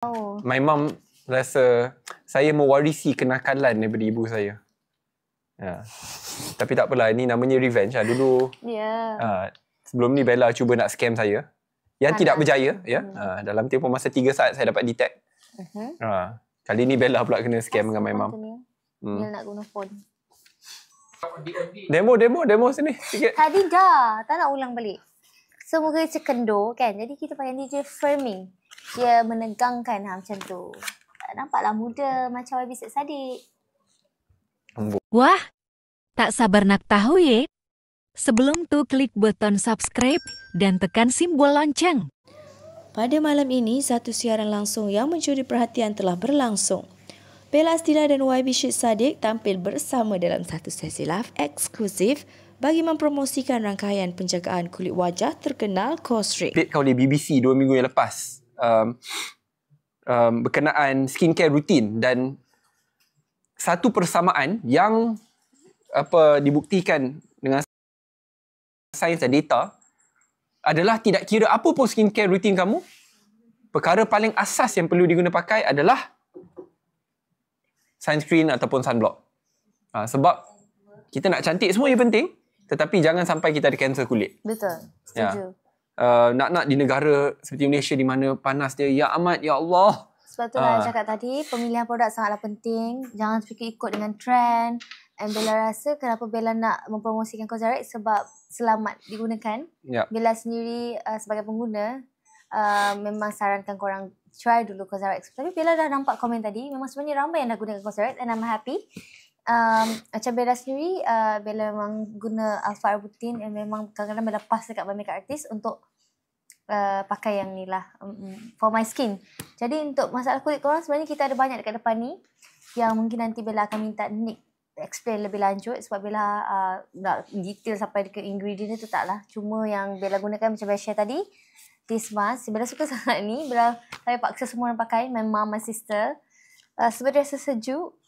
Oh. My mum rasa saya mewarisi kenakalan daripada ibu saya. Ya. Tapi tak apalah, ni namanya revenge lah. Dulu sebelum ni Bella cuba nak scam saya. Yang tidak berjaya. Dalam tempoh masa 3 saat saya dapat detect. Kali ni Bella pula kena scam dengan my mum. Dia nak guna phone. Demo sini sikit. Tadi dah, tak nak ulang balik. So muka dia kendur kan. Jadi kita pakai DJ framing. Dia menegangkan macam tu. Nampaklah muda macam YB Syed Saddiq. Wah, tak sabar nak tahu ya? Sebelum tu klik button subscribe dan tekan simbol lonceng. Pada malam ini, satu siaran langsung yang mencuri perhatian telah berlangsung. Bella Astila dan YB Syed Saddiq tampil bersama dalam satu sesi live eksklusif bagi mempromosikan rangkaian penjagaan kulit wajah terkenal Cosrx. Oleh BBC 2 minggu yang lepas berkenaan skincare rutin, dan satu persamaan yang dibuktikan dengan sains dan data adalah tidak kira apa pun skincare rutin kamu, perkara paling asas yang perlu diguna pakai adalah sunscreen ataupun sunblock. Sebab kita nak cantik semua yang penting, tetapi jangan sampai kita ada kanser kulit. Betul, setuju. Nak di negara seperti Malaysia di mana panas dia, ya amat, ya Allah. Sebab tu lah cakap tadi, pemilihan produk sangatlah penting. Jangan fikir ikut dengan trend. And Bella rasa kenapa Bella nak mempromosikan Cosrx sebab selamat digunakan. Bella sendiri sebagai pengguna memang sarankan korang try dulu Cosrx. Tapi Bella dah nampak komen tadi, memang sebenarnya ramai yang dah gunakan Cosrx and I'm happy. Macam Bella sendiri, Bella memang guna Alpha Arbutin and memang kadang-kadang Bella pass dekat makeup artist untuk pakai yang ni lah for my skin. Jadi untuk masalah kulit korang, sebenarnya kita ada banyak dekat depan ni yang mungkin nanti Bella akan minta Nick explain lebih lanjut sebab Bella nak detail sampai ke ingredient tu taklah. Cuma yang Bella gunakan macam Bella share tadi, this mask, Bella suka sangat ni. Bella saya paksa semua orang pakai, my mom, my sister. Sebab dia rasa sejuk.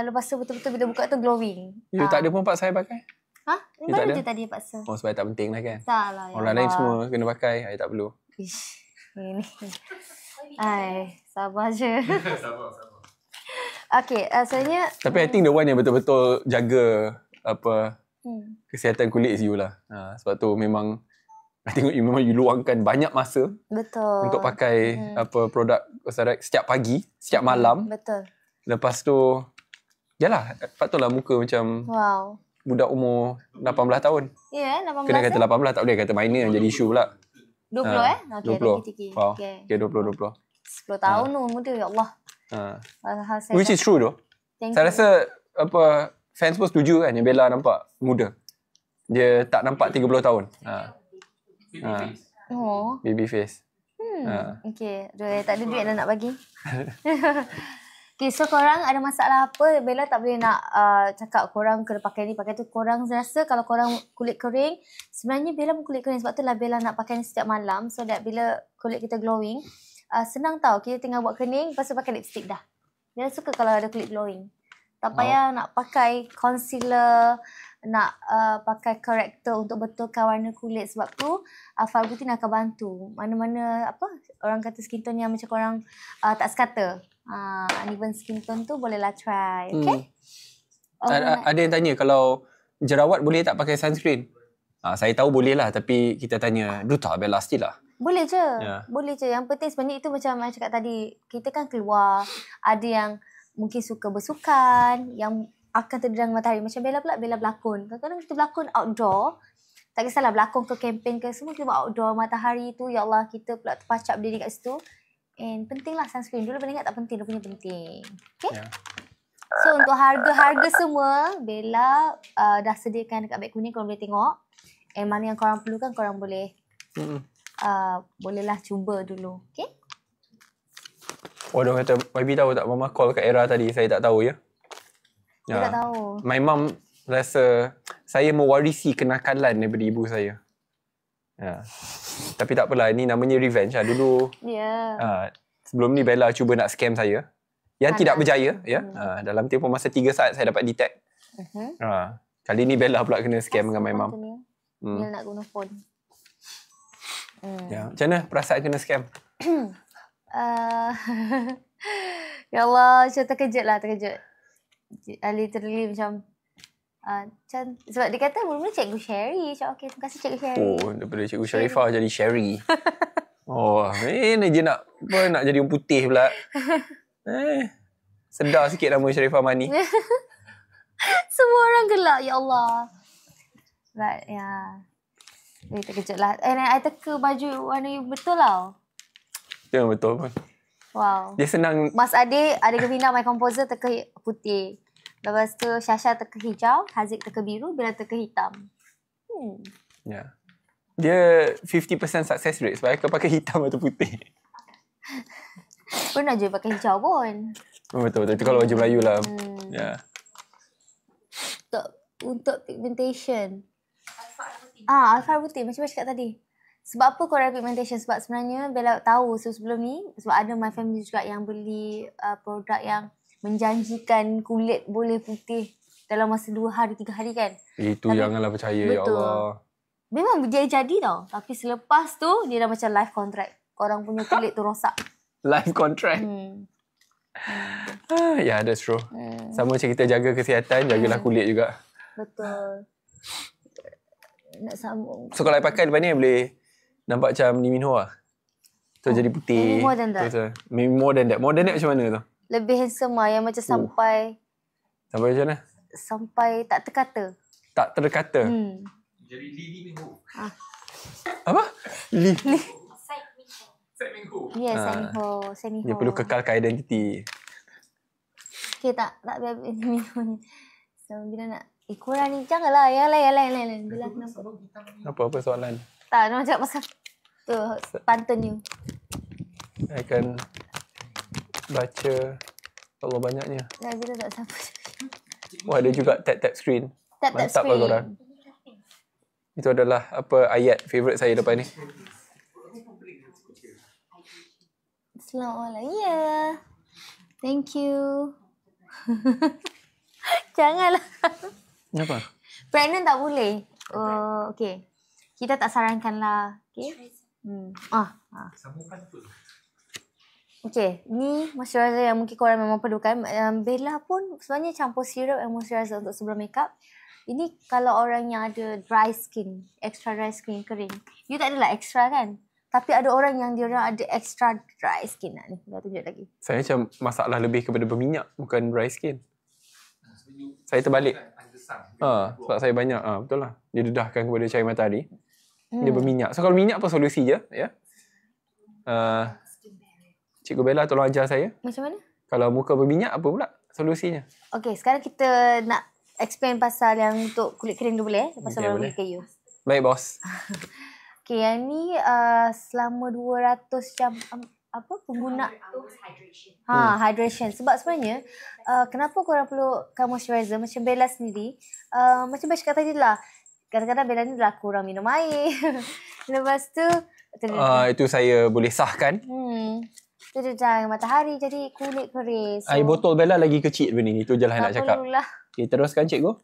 Lepas tu betul-betul bila buka tu glowing. You tak ada pun pak saya pakai? Ni baru je tadi paksa. Oh, sebab tak penting lah kan? Tak lah. Orang lain semua kena pakai, saya tak perlu. Ish, ini. Sabar je. Sabar. Okay, sebenarnya... Tapi I think the one yang betul-betul jaga kesihatan kulit is you lah. Sebab tu memang I tengok you memang you luangkan banyak masa untuk pakai produk Cosrx setiap pagi, setiap malam. Betul. Lepas tu, yalah, patutlah muka macam budak umur 18 tahun. Ya, 18 kena kata 18, tak boleh kata minor yang jadi isu pula. 20 Okay, 20. Wow. Okay, 20. 10 tahun tu muda, ya Allah. Which is true though. Saya rasa fans pun setuju kan yang Bella nampak muda. Dia tak nampak 30 tahun. Baby face. Okay, tak ada duit dah nak bagi. Okay, so korang ada masalah apa, Bella tak boleh nak cakap korang kena pakai ni, pakai tu. Korang rasa kalau korang kulit kering, sebenarnya Bella pun kulit kering. Sebab tu lah Bella nak pakai ni setiap malam, so that bila kulit kita glowing, senang tau. Kita tinggal buat kening, lepas tu pakai lipstick dah. Bella suka kalau ada kulit glowing. Tak payah nak pakai concealer, nak pakai corrector untuk betulkan warna kulit. Sebab tu Alpha Arbutin akan bantu. Mana-mana orang kata skin tone yang macam korang tak sekata, uneven skin tone tu bolehlah try. Okay? Ada yang tanya kalau jerawat boleh tak pakai sunscreen? Saya tahu boleh lah, tapi kita tanya Duta Bella Astila. Boleh je. Boleh je. Yang penting sebenarnya itu macam saya cakap tadi, kita kan keluar, ada yang mungkin suka bersukan, yang akan terderang matahari. Macam Bella pula, Bella berlakon. Kadang-kadang kita berlakon outdoor. Tak kisahlah berlakon ke kempen ke, semua kita buat outdoor. Matahari tu, ya Allah, kita pula terpacap berdiri kat situ. And pentinglah sunscreen. Dulu pernah ingat tak penting, dia punya penting. Okay? So untuk harga-harga semua, Bella dah sediakan dekat beg kuning, korang boleh tengok. And mana yang korang perlukan, korang boleh bolehlah cuba dulu. Okay? Dia kata, YB tahu tak Mama call kat Era tadi? Saya tak tahu ya. Saya tak tahu. My mum rasa saya mewarisi kenakalan daripada ibu saya. Tapi tak apalah, ni namanya revenge lah. Dulu sebelum ni Bella cuba nak scam saya. Yang tidak berjaya. Dalam tempoh masa 3 saat saya dapat detect. Kali ni Bella pula kena scam dengan my mum. Dia nak guna phone. Macam mana perasaan kena scam? Ya Allah, macam terkejut. Literally macam sebab dia kata mula-mula Cikgu Sherry. Macam okay, terima kasih Cikgu Sherry. Oh, daripada Cikgu Sharifah jadi Sherry. Ni je nak jadi orang putih pula. Sedar sikit nama Sharifah Mani. Semua orang gelak, ya Allah. But terkejut lah. And I teka baju warna you betul tau. Ya, betul pun. Wow. Dia senang. Mas Ade Gavina, my composer, teka putih. Lepas tu Syasha teka hijau, Haziq teka biru, Bella teka hitam. Ya. Dia 50% success rate sebab aku pakai hitam atau putih. Pernah je pakai hijau pun. Betul. Itu kalau baju Melayu lah. Ya. Untuk pigmentation. Alpha putih. Macam mana cakap tadi? Sebab apa korang pigmentation? Sebab sebenarnya Bella tahu sebelum ni. Sebab ada my family juga yang beli produk yang menjanjikan kulit boleh putih dalam masa 2 hari, 3 hari kan. Itu janganlah percaya, betul. Ya Allah. Memang dia jadi tau. Tapi selepas tu, dia dah macam life contract. Korang punya kulit tu rosak. Life contract? Ya, that's true. Sama macam kita jaga kesihatan, jagalah kulit juga. Betul. Nak sambung. So kalau I pakai depan ni, boleh nampak macam Lee Min Ho lah. So jadi putih. Maybe more than that. Maybe more than that. More than that macam mana tu? Lebih handsome lah. Yang macam sampai... Sampai macam mana? Sampai tak terkata. Tak terkata? Jadi Lee Min Ho. Apa? Lee Min Ho. Ya, Side Min Ho. Dia perlu kekalkan identiti. Okay, tak biar Lee Min Ho ni. So, bila nak... korang ni janganlah. Yang lain. Bila kenapa? Apa soalan? Tak, nak cakap pasal tu, pantun you. I akan baca Allah banyaknya. Bila tak siapa. Wah, ada juga tap screen. Tap Mantap screen. lah korang. Itu adalah ayat favourite saya lepas ni. Selamat malam. Ya. Thank you. Janganlah. Kenapa? Pregnant tak boleh. Okay. Kita tak sarankan lah. Okay. Okay. Ni moisturizer yang mungkin korang memang perlukan. Bella pun sebenarnya campur serum and moisturizer untuk sebelum makeup. Ini kalau orang yang ada dry skin, extra dry skin, kering. You tak adalah extra kan? Tapi ada orang yang dia orang ada extra dry skin. Ni, dah tunjuk lagi. Saya macam masalah lebih kepada berminyak, bukan dry skin. Saya terbalik. Sebab saya banyak. Betul lah. Dia dedahkan kepada cahaya matahari. Dia berminyak. So kalau minyak apa solusi je. Ya. Cikgu Bella tolong ajar saya. Macam mana? Kalau muka berminyak apa pula solusinya? Okay, sekarang kita nak explain pasal yang untuk kulit kering tu boleh? Pasal baru boleh ke you. Baik, bos. Okay, yang ni selama 200 jam pengguna hydration. Sebab sebenarnya kenapa korang perlukan moisturizer macam Bella sendiri, macam Bella cakap tadi lah, kadang-kadang Bella ni dah kurang minum air. Lepas tu itu saya boleh sahkan. Terjang matahari jadi kulit kering. Air botol Bella lagi kecil daripada ni. Itu je lah nak cakap. Okay, teruskan cikgu.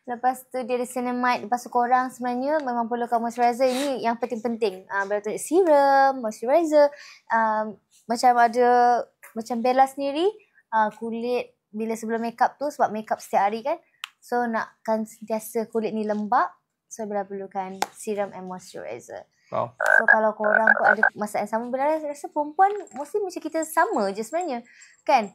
Lepas tu dia ada cinnamide. Lepas tu korang sebenarnya memang perlukan moisturizer. Ini yang penting-penting. Bella tunjuk serum, moisturizer. Macam Bella sendiri, kulit bila sebelum makeup tu, sebab makeup setiap hari kan. So nakkan sentiasa kulit ni lembap. So Bella perlukan serum and moisturizer. Wow. So kalau korang pun ada masalah yang sama, Bella rasa perempuan mesti macam kita sama je sebenarnya. Kan?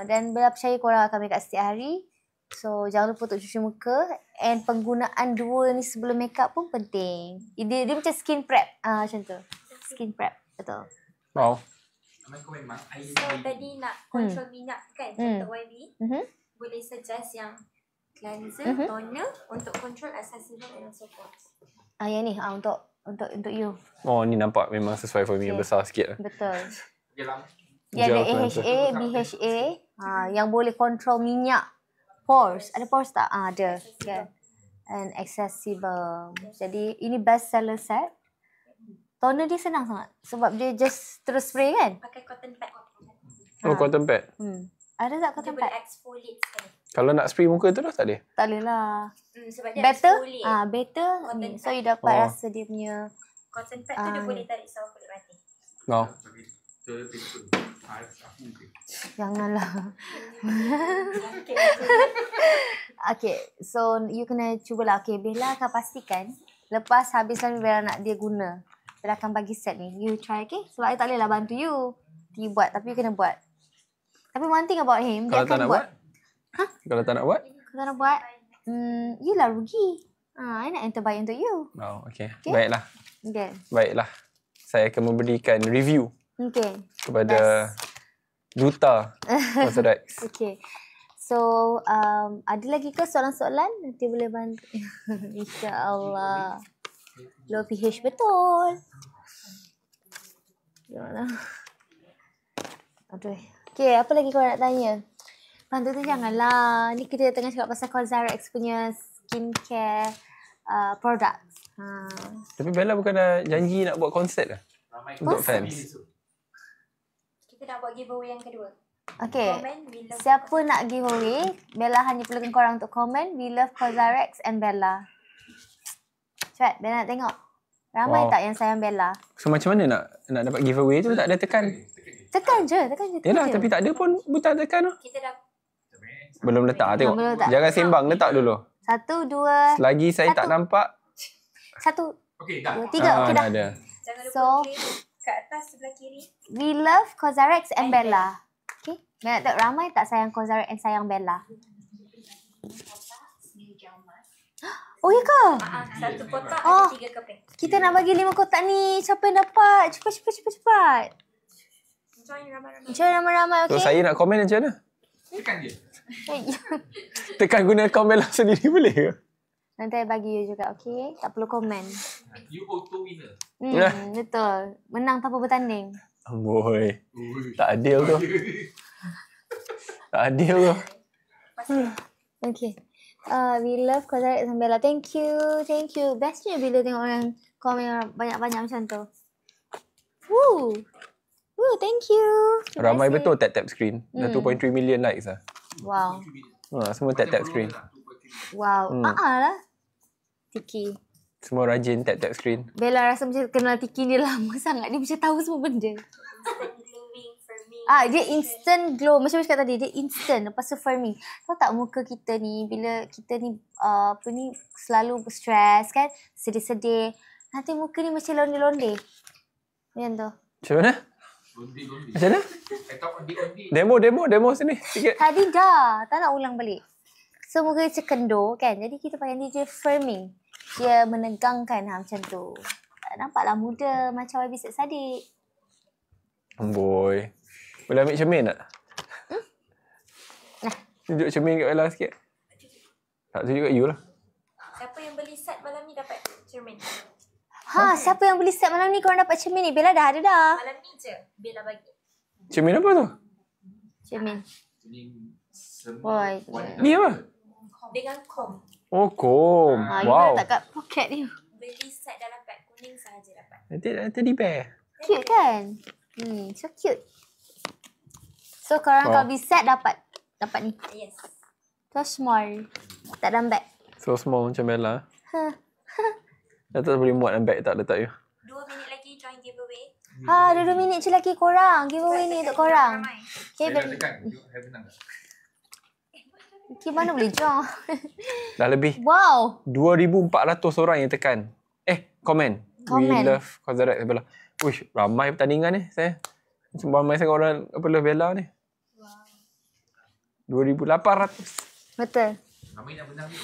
Dan Bella percaya korang akan makeup setiap hari. So jangan lupa untuk cuci muka. And penggunaan dua ni sebelum makeup pun penting. Dia macam skin prep. Macam tu. Skin prep. Betul. Wow. So tadi nak control minyak kan untuk YB. Boleh suggest yang cleanser, toner untuk control asal serum and so forth. Yang ni untuk you. Oh, ni nampak memang sesuai for me. Besar sikit lah. Betul. Dia ada AHA, BHA yang boleh control minyak. Pores. Ada pores tak? Ada. Okay. And accessible. Jadi ini best seller set. Toner dia senang sangat. Sebab dia just terus spray kan? Pakai cotton pad. Oh, cotton pad. Ada tak cotton pad? Dia boleh exfoliate sekali. Kalau nak spray muka tu dah tak ada? Tak boleh lah. Sebab dia better? exfoliate. Better. So you dapat rasa dia punya. Cotton pad tu dia boleh tarik sawo kulit mati. No. Janganlah. Okay, so you kena cubalah. Okay, Bella akan pastikan lepas habis lah Bella nak dia guna, Bella akan bagi set ni. You try, okay? Sebab I tak boleh lah bantu you. You buat, tapi you kena buat. Tapi one thing about him, dia Kalau tak akan nak buat? Kalau tak nak buat? Kalau tak nak buat, you lah rugi. I nak yang terbaik untuk you. Oh, okay. Baiklah. Okay. Baiklah. Saya akan memberikan review kepada Duta Cosrx. Okay. So, ada lagi ke soalan-soalan? Nanti boleh bantu. InsyaAllah. Low pH betul. Gimana? Aduh. Okay, apa lagi kau nak tanya? Bantu tu janganlah. Ni kita tengah cakap pasal Cosrx punya skincare products. Tapi Bella bukan dah janji nak buat konsert lah untuk fans. Kita nak buat giveaway yang kedua. Okay. Siapa nak giveaway, Bella hanya perlukan korang untuk komen We love Cosrx and Bella. Cepat, Bella nak tengok. Ramai tak yang sayang Bella? So macam mana nak dapat giveaway tu? Tak ada tekan. Tekan je. Yalah, tapi tak ada pun buta tekan tu. Kita dah belum letak, tengok. Belum letak. Jangan sembang, letak dulu. 1, 2. Selagi saya tak nampak. 1, 2, 3. Okay, dah. Ada. jangan lupa So, klik kat atas sebelah kiri. We love Cosrx and Bella. Okay. Nak tengok ramai tak sayang Cosrx and sayang Bella? Oh, ya ke? Satu kotak ada 3 keping. Kita nak bagi 5 kotak ni. Siapa yang dapat? Cepat. Join ramai-ramai. Join ramai-ramai, So okay? saya nak komen macam mana? Tekan je. Tekan guna akaun Bella sendiri boleh ke? Nanti I bagi you juga, okay? Tak perlu komen. You auto winner. Betul. Menang tanpa bertanding. Amboi. Tak adil tu. Tak adil tu. Okay. We love Cosrx and Bella. Thank you. Bestnya bila tengok orang komen banyak-banyak macam tu. Woo, thank you. Ramai betul tap screen. Dah 2.3 million likes lah. Wow. Semua tap screen. Wow. Lah. Tiki. Semua rajin tap screen. Bella rasa macam kenal Tiki ni lama sangat. Dia macam tahu semua benda. Glowing for me. Dia instant glow. Macam cakap tadi, dia instant. Lepas tu firming. Tahu tak muka kita ni, bila kita ni selalu stress kan, sedih-sedih. Nanti muka ni macam londe-londe. Macam tu. Macam mana? Londi. Macam mana? Demo sini sikit. Tadi dah. Tak nak ulang balik. So muka dia macam kendur kan. Jadi kita pakai dia firming. Dia menegangkan macam tu. Nampaklah muda macam YB Sadiq. Amboi. Boleh ambil cermin tak? Tunjuk cermin kat Bella sikit. Tak tunjuk kat you lah. Siapa yang beli set malam ni dapat cermin. Siapa yang beli set malam ni korang dapat cermin ni? Bella dah ada dah. Malam ni je Bella bagi. Cermin apa tu? Cermin. Ini Boy. Ni apa? Dengan kom. Oh, kom. You Wow. letak kat poket ni. Beli set dalam beg kuning sahaja dapat. Nanti teddy bear. Cute kan? So cute. So korang kalau beli set dapat ni. Yes. So small. Tak dalam bag. So small macam Bella. Datuk boleh muat dalam bag tak letak you. 2 minit lagi join giveaway. 2 minit je lagi korang. Giveaway ni untuk korang. Okay, Saya dah tekan. Saya menang tak? Okay, mana boleh join? Dah lebih. Wow. 2,400 orang yang tekan. Komen. We love Cosrx Bella. Uish, ramai pertandingan ni saya. Macam ramai sangat orang love Bella ni. Wow. 2,800. Betul. Ramai nak menang ni.